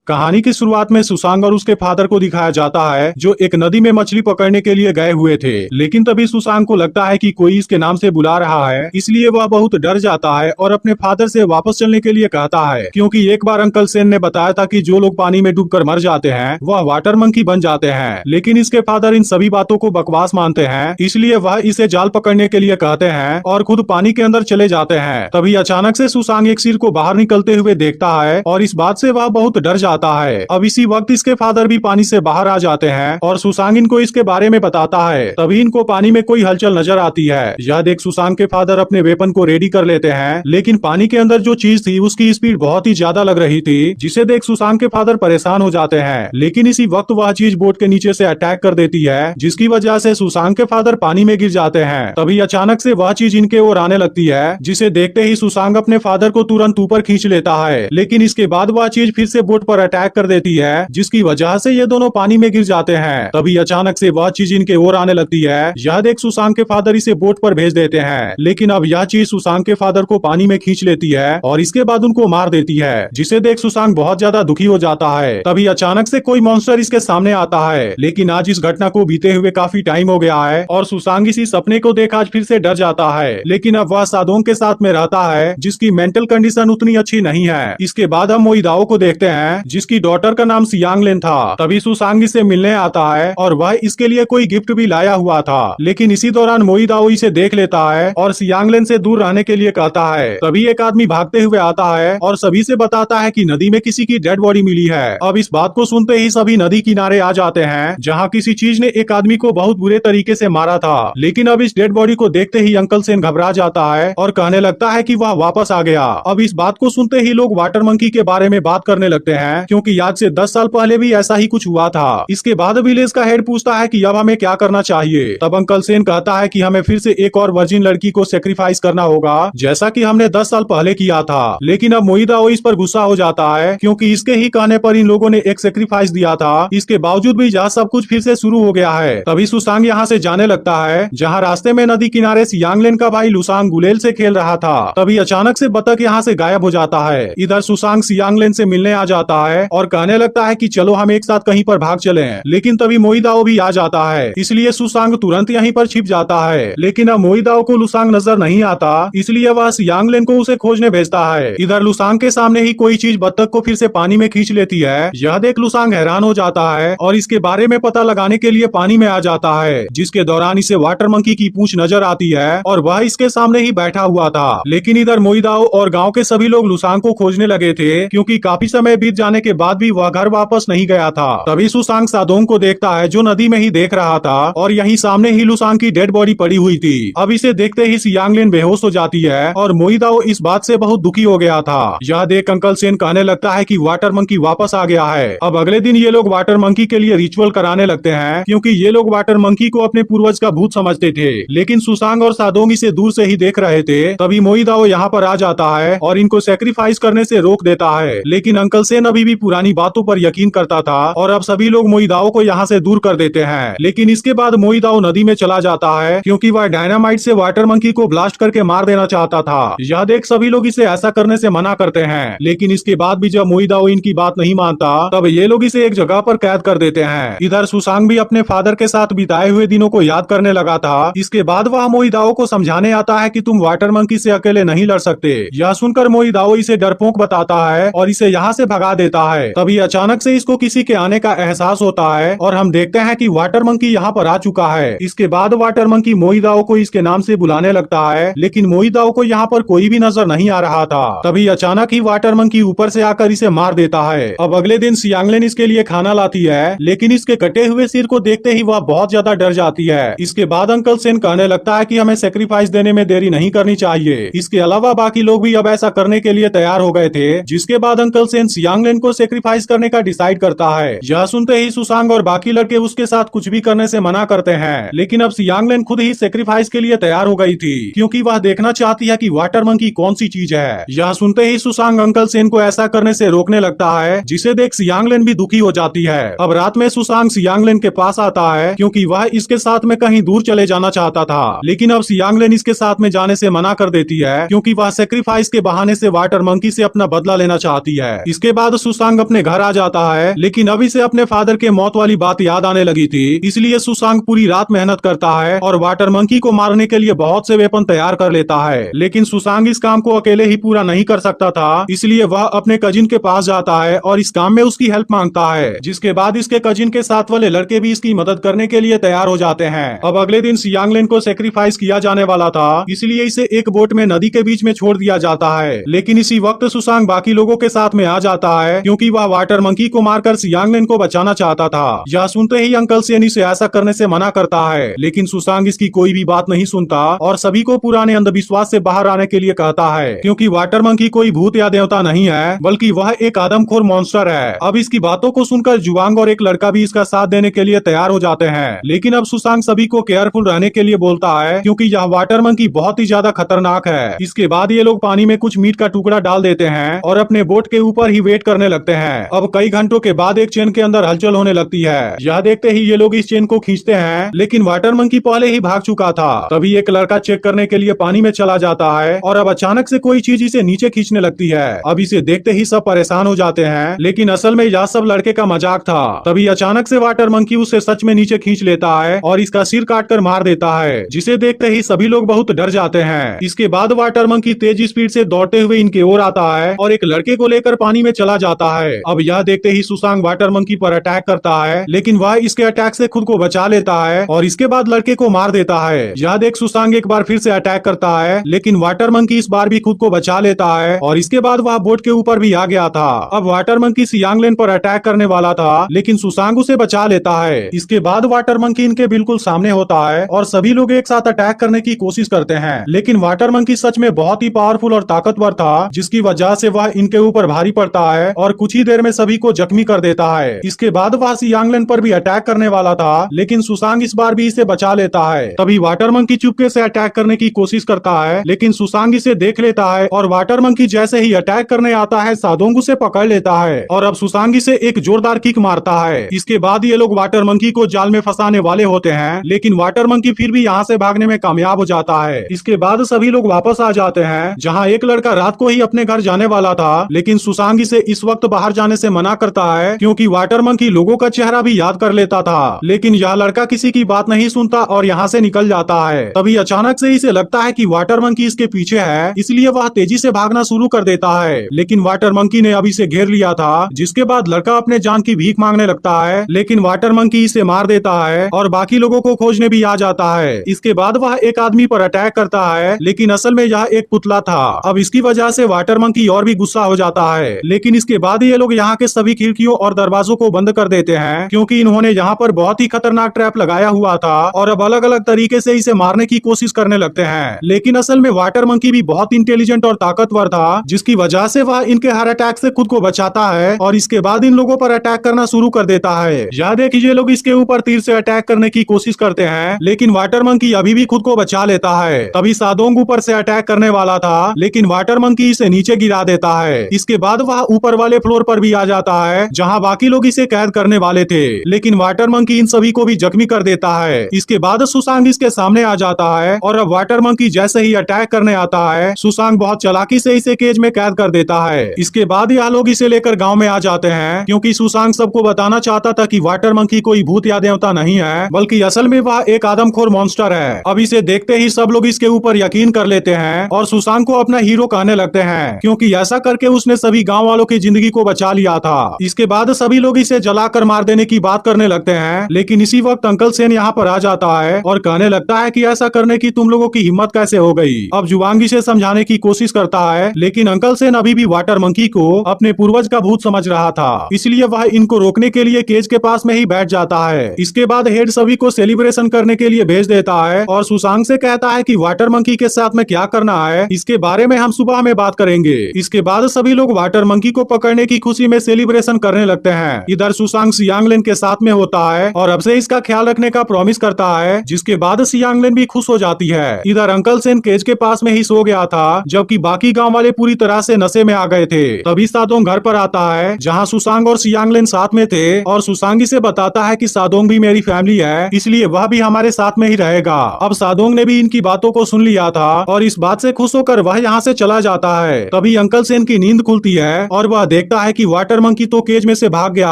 कहानी की शुरुआत में सुसांग और उसके फादर को दिखाया जाता है जो एक नदी में मछली पकड़ने के लिए गए हुए थे। लेकिन तभी सुसांग को लगता है कि कोई इसके नाम से बुला रहा है, इसलिए वह बहुत डर जाता है और अपने फादर से वापस चलने के लिए कहता है, क्योंकि एक बार अंकल सेन ने बताया था कि जो लोग पानी में डूबकर मर जाते हैं वह वाटर मंकी बन जाते हैं। लेकिन इसके फादर इन सभी बातों को बकवास मानते हैं, इसलिए वह इसे जाल पकड़ने के लिए कहते हैं और खुद पानी के अंदर चले जाते हैं। तभी अचानक से सुसांग एक सिर को बाहर निकलते हुए देखता है और इस बात से वह बहुत डर जाता है। अब इसी वक्त इसके फादर भी पानी से बाहर आ जाते हैं और सुसांग इनको इसके बारे में बताता है। तभी इनको पानी में कोई हलचल नजर आती है। यह देख सुसांग के फादर अपने वेपन को रेडी कर लेते हैं, लेकिन पानी के अंदर जो चीज थी उसकी स्पीड बहुत ही ज्यादा लग रही थी, जिसे देख सुसांग के फादर परेशान हो जाते हैं। लेकिन इसी वक्त वह चीज बोट के नीचे से अटैक कर देती है, जिसकी वजह से सुसांग के फादर पानी में गिर जाते हैं। तभी अचानक से वह चीज इनके ओर आने लगती है, जिसे देखते ही सुसांग अपने फादर को तुरंत ऊपर खींच लेता है। लेकिन इसके बाद वह चीज फिर से बोट पर अटैक कर देती है, जिसकी वजह से ये दोनों पानी में गिर जाते हैं। तभी अचानक से वह चीज इनके ओर आने लगती है। यह देख सुसांग के फादर इसे बोट पर भेज देते हैं, लेकिन अब यह चीज सुसांग के फादर को पानी में खींच लेती है और इसके बाद उनको मार देती है, जिसे देख सुसांग बहुत ज्यादा दुखी हो जाता है। तभी अचानक से कोई मॉन्स्टर इसके सामने आता है, लेकिन आज इस घटना को बीते हुए काफी टाइम हो गया है और सुसांग इसी सपने को देख आज फिर से डर जाता है। लेकिन अब वह सादोंग के साथ में रहता है, जिसकी मेंटल कंडीशन उतनी अच्छी नहीं है। इसके बाद हम मोइदाओ को देखते हैं, जिसकी डॉटर का नाम सियांगलेन था। तभी सुसांग इसे मिलने आता है और वह इसके लिए कोई गिफ्ट भी लाया हुआ था। लेकिन इसी दौरान मोइदाओ इसे देख लेता है और सियांगलेन से दूर रहने के लिए कहता है। तभी एक आदमी भागते हुए आता है और सभी से बताता है कि नदी में किसी की डेड बॉडी मिली है। अब इस बात को सुनते ही सभी नदी किनारे आ जाते हैं, जहाँ किसी चीज ने एक आदमी को बहुत बुरे तरीके से मारा था। लेकिन अब इस डेड बॉडी को देखते ही अंकल सेन घबरा जाता है और कहने लगता है कि वह वापस आ गया। अब इस बात को सुनते ही लोग वाटर मंकी के बारे में बात करने लगते हैं, क्योंकि आज से 10 साल पहले भी ऐसा ही कुछ हुआ था। इसके बाद विलेज का हेड पूछता है कि अब हमें क्या करना चाहिए। तब अंकल सेन कहता है कि हमें फिर से एक और वर्जिन लड़की को सेक्रीफाइस करना होगा, जैसा कि हमने 10 साल पहले किया था। लेकिन अब मोइदाओ इस पर गुस्सा हो जाता है, क्योंकि इसके ही कहने पर इन लोगों ने एक सेक्रीफाइस दिया था। इसके बावजूद भी यहाँ सब कुछ फिर से शुरू हो गया है। तभी सुसांग यहाँ से जाने लगता है, जहाँ रास्ते में नदी किनारे सियांगलेन का भाई लुसांग गुलेल से खेल रहा था। तभी अचानक से बतख यहाँ से गायब हो जाता है। इधर सुसांग सियांगलेन से मिलने आ जाता है और कहने लगता है कि चलो हम एक साथ कहीं पर भाग चले। लेकिन तभी मोइदाओ भी आ जाता है, इसलिए सुसांग तुरंत यहीं पर छिप जाता है। लेकिन अब मोइदाओ को लुसांग नजर नहीं आता, इसलिए वह सियांगलेन को उसे खोजने भेजता है। इधर लुसांग के सामने ही कोई चीज बत्तख को फिर से पानी में खींच लेती है। यह देख लुसांग हैरान हो जाता है और इसके बारे में पता लगाने के लिए पानी में आ जाता है, जिसके दौरान इसे वाटर मंकी की पूंछ नजर आती है और वह इसके सामने ही बैठा हुआ था। लेकिन इधर मोइदाओ और गाँव के सभी लोग लुसांग को खोजने लगे थे, क्योंकि काफी समय बीत जाने के बाद भी वह घर वापस नहीं गया था। तभी सुसांग सादोंग को देखता है, जो नदी में ही देख रहा था, और यहीं सामने ही लुसांग की डेड बॉडी पड़ी हुई थी। अब इसे देखते ही सियांगलेन बेहोश हो जाती है और मोइदाओ इस बात से बहुत दुखी हो गया था। यह देख अंकल सेन कहने लगता है कि वाटर मंकी वापस आ गया है। अब अगले दिन ये लोग वाटर मंकी के लिए रिचुअल कराने लगते हैं, क्योंकि ये लोग वाटर मंकी को अपने पूर्वज का भूत समझते थे। लेकिन सुसांग और सादोंग इसे दूर से ही देख रहे थे। तभी मोइदाओ यहाँ पर आ जाता है और इनको सेक्रीफाइस करने से रोक देता है। लेकिन अंकल सेन अभी भी पुरानी बातों पर यकीन करता था और अब सभी लोग मोइदाओ को यहाँ से दूर कर देते हैं। लेकिन इसके बाद मोइदाओ नदी में चला जाता है, क्योंकि वह डायनामाइट से वाटर मंकी को ब्लास्ट करके मार देना चाहता था। यह देख सभी लोग इसे ऐसा करने से मना करते हैं। लेकिन इसके बाद भी जब मोइदाओ इनकी बात नहीं मानता, तब ये लोग इसे एक जगह पर कैद कर देते हैं। इधर सुसांग भी अपने फादर के साथ बिताए हुए दिनों को याद करने लगा था। इसके बाद वह मोइदाओ को समझाने आता है कि तुम वाटर मंकी से अकेले नहीं लड़ सकते। यह सुनकर मोइदाओ इसे डरपोक बताता है और इसे यहाँ से भगा देता है। तभी अचानक से इसको किसी के आने का एहसास होता है और हम देखते हैं कि वाटर मंकी यहाँ पर आ चुका है। इसके बाद वाटर मंकी मोइदाओ को इसके नाम से बुलाने लगता है, लेकिन मोइदाओ को यहाँ पर कोई भी नजर नहीं आ रहा था। तभी अचानक ही वाटर मंकी ऊपर से आकर इसे मार देता है। अब अगले दिन सियांगलेन इसके लिए खाना लाती है, लेकिन इसके कटे हुए सिर को देखते ही वह बहुत ज्यादा डर जाती है। इसके बाद अंकल सेन कहने लगता है कि हमें सेक्रीफाइस देने में देरी नहीं करनी चाहिए। इसके अलावा बाकी लोग भी अब ऐसा करने के लिए तैयार हो गए थे, जिसके बाद अंकल सेन सियांगलेन को सेक्रीफाइस करने का डिसाइड करता है। यह सुनते ही सुसांग और बाकी लड़के उसके साथ कुछ भी करने से मना करते हैं। लेकिन अब सियांगलेन खुद ही सेक्रीफाइस के लिए तैयार हो गई थी, क्योंकि वह देखना चाहती है कि वाटर मंकी कौन सी चीज है। यह सुनते ही सुसांग अंकल सेन को ऐसा करने से रोकने लगता है, जिसे देख सियांगलेन भी दुखी हो जाती है। अब रात में सुसांग सियांगलेन के पास आता है, क्योंकि वह इसके साथ में कहीं दूर चले जाना चाहता था। लेकिन अब सियांगलेन इसके साथ में जाने से मना कर देती है, क्योंकि वह सेक्रीफाइस के बहाने से वाटर मंकी से अपना बदला लेना चाहती है। इसके बाद सुसांग अपने घर आ जाता है, लेकिन अब इसे अपने फादर के मौत वाली बात याद आने लगी थी। इसलिए सुसांग पूरी रात मेहनत करता है और वाटर मंकी को मारने के लिए बहुत से वेपन तैयार कर लेता है। लेकिन सुसांग इस काम को अकेले ही पूरा नहीं कर सकता था, इसलिए वह अपने कजिन के पास जाता है और इस काम में उसकी हेल्प मांगता है। जिसके बाद इसके कजिन के साथ वाले लड़के भी इसकी मदद करने के लिए तैयार हो जाते हैं। अब अगले दिन सियांगलेन को सेक्रीफाइस किया जाने वाला था, इसलिए इसे एक बोट में नदी के बीच में छोड़ दिया जाता है। लेकिन इसी वक्त सुसांग बाकी लोगों के साथ में आ जाता है, क्योंकि वह वाटर मंकी को मारकर सियांगलेन को बचाना चाहता था। यह सुनते ही अंकल सेन इसे ऐसा करने से मना करता है, लेकिन सुसांग इसकी कोई भी बात नहीं सुनता और सभी को पुराने अंधविश्वास से बाहर आने के लिए कहता है, क्योंकि वाटर मंकी कोई भूत या देवता नहीं है, बल्कि वह एक आदमखोर मॉन्स्टर है। अब इसकी बातों को सुनकर जुआंग और एक लड़का भी इसका साथ देने के लिए तैयार हो जाते हैं। लेकिन अब सुसांग सभी को केयरफुल रहने के लिए बोलता है, क्योंकि यह वाटर मंकी बहुत ही ज्यादा खतरनाक है। इसके बाद ये लोग पानी में कुछ मीट का टुकड़ा डाल देते हैं और अपने बोट के ऊपर ही वेट करने लगते हैं। अब कई घंटों के बाद एक चेन के अंदर हलचल होने लगती है। यह देखते ही ये लोग इस चेन को खींचते हैं, लेकिन वाटर मंकी पहले ही भाग चुका था। तभी एक लड़का चेक करने के लिए पानी में चला जाता है और अब अचानक से कोई चीज इसे नीचे खींचने लगती है। अब इसे देखते ही सब परेशान हो जाते हैं, लेकिन असल में यह सब लड़के का मजाक था। तभी अचानक से वाटर मंकी उसे सच में नीचे खींच लेता है और इसका सिर काटकर मार देता है, जिसे देखते ही सभी लोग बहुत डर जाते हैं। इसके बाद वाटर मंकी तेज स्पीड से दौड़ते हुए इनके ओर आता है और एक लड़के को लेकर पानी में चला जाता है। अब यह देखते ही सुसांग वाटर मंकी पर अटैक करता है, लेकिन वह इसके अटैक से खुद को बचा लेता है और इसके बाद लड़के को मार देता है। यह देख सुसांग एक बार फिर से अटैक करता है, लेकिन वाटर मंकी इस बार भी खुद को बचा लेता है और इसके बाद वह बोट के ऊपर भी आ गया था। अब वाटर मंकी सियांगलेन पर अटैक करने वाला था, लेकिन सुसांग उसे बचा लेता है। इसके बाद वाटर मंकी इनके बिल्कुल सामने होता है और सभी लोग एक साथ अटैक करने की कोशिश करते हैं, लेकिन वाटर मंकी सच में बहुत ही पावरफुल और ताकतवर था, जिसकी वजह से वह इनके ऊपर भारी पड़ता है और कुछ ही देर में सभी को जख्मी कर देता है। इसके बाद वह सियांगलेन पर भी अटैक करने वाला था, लेकिन सुसांग इस बार भी इसे बचा लेता है। तभी वाटर मंकी चुपके से अटैक करने की कोशिश करता है, लेकिन सुसांग इसे देख लेता है और वाटर मंकी जैसे ही अटैक करने आता है सादोंग उसे पकड़ लेता है और अब सुसांग इसे एक जोरदार किक मारता है। इसके बाद ये लोग वाटर मंकी को जाल में फंसाने वाले होते हैं, लेकिन वाटर मंकी फिर भी यहाँ से भागने में कामयाब हो जाता है। इसके बाद सभी लोग वापस आ जाते हैं, जहाँ एक लड़का रात को ही अपने घर जाने वाला था, लेकिन सुसांग इसे इस वक्त बाहर जाने से मना करता है, क्योंकि वाटर मंकी लोगों का चेहरा भी याद कर लेता था। लेकिन यह लड़का किसी की बात नहीं सुनता और यहाँ से निकल जाता है। तभी अचानक से इसे लगता है कि वाटर मंकी इसके पीछे है, इसलिए वह तेजी से भागना शुरू कर देता है, लेकिन वाटर मंकी ने अब इसे घेर लिया था। जिसके बाद लड़का अपने जान की भीख मांगने लगता है, लेकिन वाटर मंकी इसे मार देता है और बाकी लोगों को खोजने भी आ जाता है। इसके बाद वह एक आदमी पर अटैक करता है, लेकिन असल में यह एक पुतला था। अब इसकी वजह से वाटर मंकी और भी गुस्सा हो जाता है, लेकिन इसके बाद ये लोग यहाँ के सभी खिड़कियों और दरवाजों को बंद कर देते हैं, क्योंकि इन्होंने यहाँ पर बहुत ही खतरनाक ट्रैप लगाया हुआ था और अब अलग अलग तरीके से इसे मारने की कोशिश करने लगते हैं। लेकिन असल में वाटर मंकी भी बहुत इंटेलिजेंट और ताकतवर था, जिसकी वजह से वह इनके हर अटैक से खुद को बचाता है और इसके बाद इन लोगों पर अटैक करना शुरू कर देता है। यह देखिए लोग इसके ऊपर तीर से अटैक करने की कोशिश करते हैं, लेकिन वाटर मंकी अभी भी खुद को बचा लेता है। तभी सादोंग ऊपर से अटैक करने वाला था, लेकिन वाटर मंकी इसे नीचे गिरा देता है। इसके बाद वह ऊपर वाले फ्लोर पर भी आ जाता है, जहाँ बाकी लोग इसे कैद करने वाले थे, लेकिन वाटर मंकी इन सभी को भी जख्मी कर देता है। इसके बाद सुसांग इसके सामने आ जाता है और अब वाटर मंकी जैसे ही अटैक करने आता है, सुसांग बहुत चालाकी से इसे केज में कैद कर देता है। इसके बाद यह लोग इसे लेकर गांव में आ जाते हैं, क्योंकि सुसांग सबको बताना चाहता था कि वाटर मंकी कोई भूत या देवता नहीं है, बल्कि असल में वह एक आदमखोर मॉन्स्टर है। अब इसे देखते ही सब लोग इसके ऊपर यकीन कर लेते हैं और सुसांग को अपना हीरो कहने लगते हैं, क्योंकि ऐसा करके उसने सभी गाँव वालों की जिंदगी को बचा लिया था। इसके बाद सभी लोग इसे जलाकर मार देने की बात करने लगते हैं, लेकिन इसी वक्त अंकल सेन यहाँ पर आ जाता है और कहने लगता है कि ऐसा करने की तुम लोगों की हिम्मत कैसे हो गई। अब जुवांग इसे समझाने की कोशिश करता है, लेकिन अंकल सेन अभी भी वाटर मंकी को अपने पूर्वज का भूत समझ रहा था, इसलिए वह इनको रोकने के लिए केज के पास में ही बैठ जाता है। इसके बाद हेड सभी को सेलिब्रेशन करने के लिए भेज देता है और सुसांग से कहता है कि वाटर मंकी के साथ में क्या करना है इसके बारे में हम सुबह में बात करेंगे। इसके बाद सभी लोग वाटर मंकी को पकड़ने की खुशी में सेलिब्रेशन करने लगते हैं। इधर सुसांग सियांगलेन के साथ में होता है और अब से इसका ख्याल रखने का प्रॉमिस करता है, जिसके बाद सियांगलेन भी खुश हो जाती है। इधर अंकल सेन केज के पास में ही सो गया था, जबकि बाकी गांव वाले पूरी तरह से नशे में आ गए थे। तभी सादोंग घर पर आता है, जहां सुसांग और सियांगलेन साथ में थे और सुसांग इसे बताता है कि सादोंग भी मेरी फैमिली है, इसलिए वह भी हमारे साथ में ही रहेगा। अब सादोंग ने भी इनकी बातों को सुन लिया था और इस बात से खुश होकर वह यहाँ से चला जाता है। तभी अंकल सेन की नींद खुलती है और वह देखता है कि वाटर मंकी तो केज में से भाग गया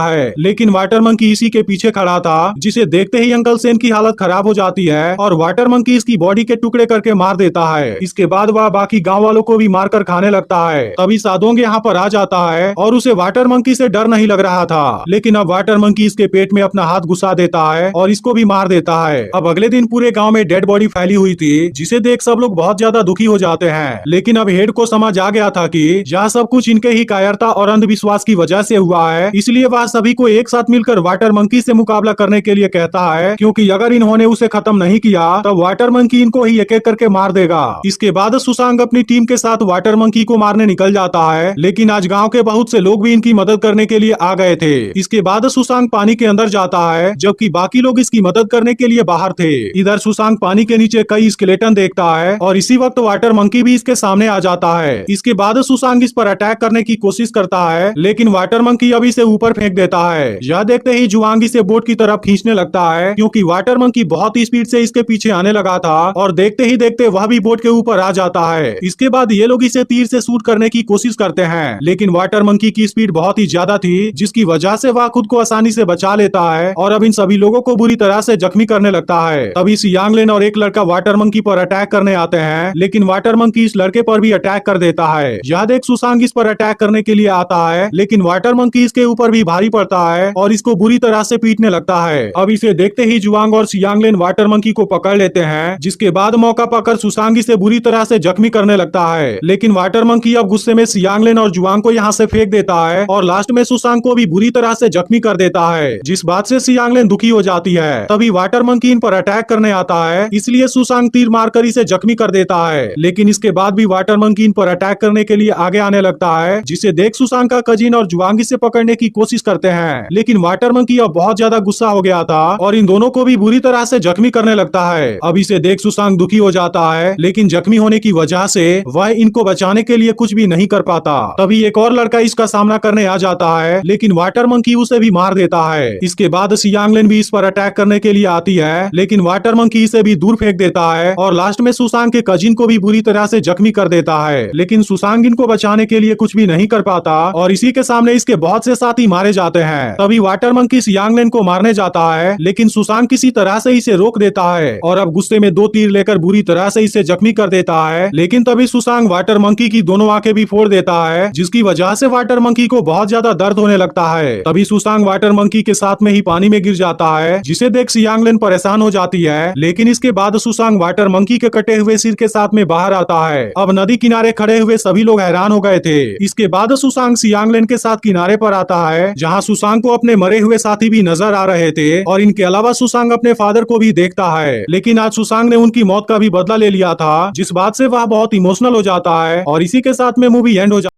है, लेकिन वाटर मंकी इसी के पीछे खड़ा था, जिसे देखते ही अंकल सेन की हालत खराब हो जाती है और वाटर मंकी इसकी बॉडी के टुकड़े करके मार देता है। इसके बाद वह बाकी गाँव वालों को भी मारकर खाने लगता है। तभी सादोंग यहाँ पर आ जाता है और उसे वाटर मंकी से डर नहीं लग रहा था, लेकिन अब वाटर मंकी इसके पेट में अपना हाथ घुसा देता है और इसको भी मार देता है। अब अगले दिन पूरे गांव में डेड बॉडी फैली हुई थी, जिसे देख सब लोग बहुत ज्यादा दुखी हो जाते हैं। लेकिन अब हेड को समझ आ गया था कि यह सब कुछ इनके ही कायरता और अंधविश्वास की वजह से हुआ है, इसलिए वह सभी को एक साथ मिलकर वाटर मंकी से मुकाबला करने के लिए कहता है, क्योंकि अगर इन्होंने उसे खत्म नहीं किया तो वाटर मंकी इनको ही एक एक करके मार देगा। इसके बाद सुसांग अपनी टीम के साथ वाटर मंकी को मारने निकल जाता है, लेकिन आज गांव के बहुत से लोग भी इनकी मदद करने के लिए आ गए थे। इसके बाद सुसांग पानी के अंदर जाता है, जबकि बाकी लोग इसकी मदद करने के लिए बाहर थे। इधर सुसांग पानी के नीचे कई स्केलेटन देखता है और इसी वक्त वाटर मंकी भी इसके सामने आ जाता है। इसके बाद सुसांग इस पर अटैक करने की कोशिश करता है, लेकिन वाटर मंकी अभी से ऊपर फेंक देता है। यह देखते ही जुआंग इसे बोट की तरफ खींचने लगता है, क्योंकि वाटर मंकी बहुत ही स्पीड से इसके पीछे आने लगा था और देखते ही देखते वह भी बोट के ऊपर आ जाता है। इसके बाद ये लोग इसे तीर से शूट करने की कोशिश करते हैं, लेकिन वाटर मंकी की स्पीड बहुत ही ज्यादा थी, जिसकी वजह से वह खुद को आसानी से बचा लेता है और अब इन सभी लोगों को बुरी तरह से जख्मी करने लगता है। तभी सियांगलेन और एक लड़का वाटर मंकी पर अटैक करने आते हैं, लेकिन वाटर मंकी इस लड़के पर भी अटैक कर देता है। यह देख सुसांग इस पर अटैक करने के लिए आता है, लेकिन वाटर मंकी इसके ऊपर भी भारी पड़ता है और इसको बुरी तरह से पीटने लगता है। अब इसे देखते ही जुआंग और सियांगलेन वाटर मंकी को पकड़ लेते हैं, जिसके बाद मौका पाकर सुसांग इसे बुरी तरह से जख्मी करने लगता है। लेकिन वाटर मंकी अब गुस्से में सियांगलेन और जुआंग को यहाँ से फेंक देता है और लास्ट में सुसांग को भी बुरी तरह से जख्मी कर देता है, जिस बात से सियांगलेन दुखी हो जाती है। तभी वाटर मंकी इन पर अटैक करने आता है, इसलिए सुसांग तीर मारकर इसे जख्मी कर देता है। लेकिन इसके बाद भी वाटर मंकी इन पर अटैक करने के लिए आगे आने लगता है, जिसे देख सुसांग का कजिन और जुआंग इसे पकड़ने की कोशिश करते हैं। लेकिन वाटर मंकी अब बहुत ज्यादा गुस्सा हो गया था और इन दोनों को भी बुरी तरह से जख्मी करने लगता है। अब इसे देख सुसांग दुखी हो जाता है, लेकिन जख्मी होने की वजह से वह इनको बचाने के लिए कुछ भी नहीं कर पाता। तभी एक और लड़का इसका सामना करने आ जाता है, लेकिन वाटर मंकी उसे भी मार देता है। इसके बाद सियांगलेन भी इस पर अटैक करने के लिए आती है, लेकिन वाटर मंकी इसे भी दूर फेंक देता है और लास्ट में सुसांग के कजिन को भी बुरी तरह से जख्मी कर देता है। लेकिन सुसांग इनको बचाने के लिए कुछ भी नहीं कर पाता और इसी के सामने इसके बहुत से साथी मारे जाते हैं। तभी वाटर मंकी सियांगलेन को मारने जाता है, लेकिन सुसांग किसी तरह से इसे रोक देता है और अब गुस्से में 2 तीर लेकर बुरी तरह से इसे जख्मी कर देता है। लेकिन तभी सुसांग वाटर मंकी की दोनों आंखें भी फोड़ देता है, जिसकी वजह से वाटर मंकी को बहुत ज्यादा दर्द होने लगता है। तभी सुसांग वाटर मंकी के साथ में ही पानी में गिर जाता है, जिसे देख सियांगलेन परेशान हो जाती है। लेकिन इसके बाद सुसांग वाटर मंकी के कटे हुए सिर के साथ में बाहर आता है। अब नदी किनारे खड़े हुए सभी लोग हैरान हो गए थे। इसके बाद सुसांग सियांगलेन के साथ किनारे पर आता है, जहाँ सुसांग को अपने मरे हुए साथी भी नजर आ रहे थे और इनके अलावा सुसांग अपने फादर को भी देखता है। लेकिन आज सुसांग ने उनकी मौत का भी बदला ले लिया था, जिस बात से वह बहुत इमोशनल हो जाता है और इसी के साथ में मूवी एंड हो जाता है।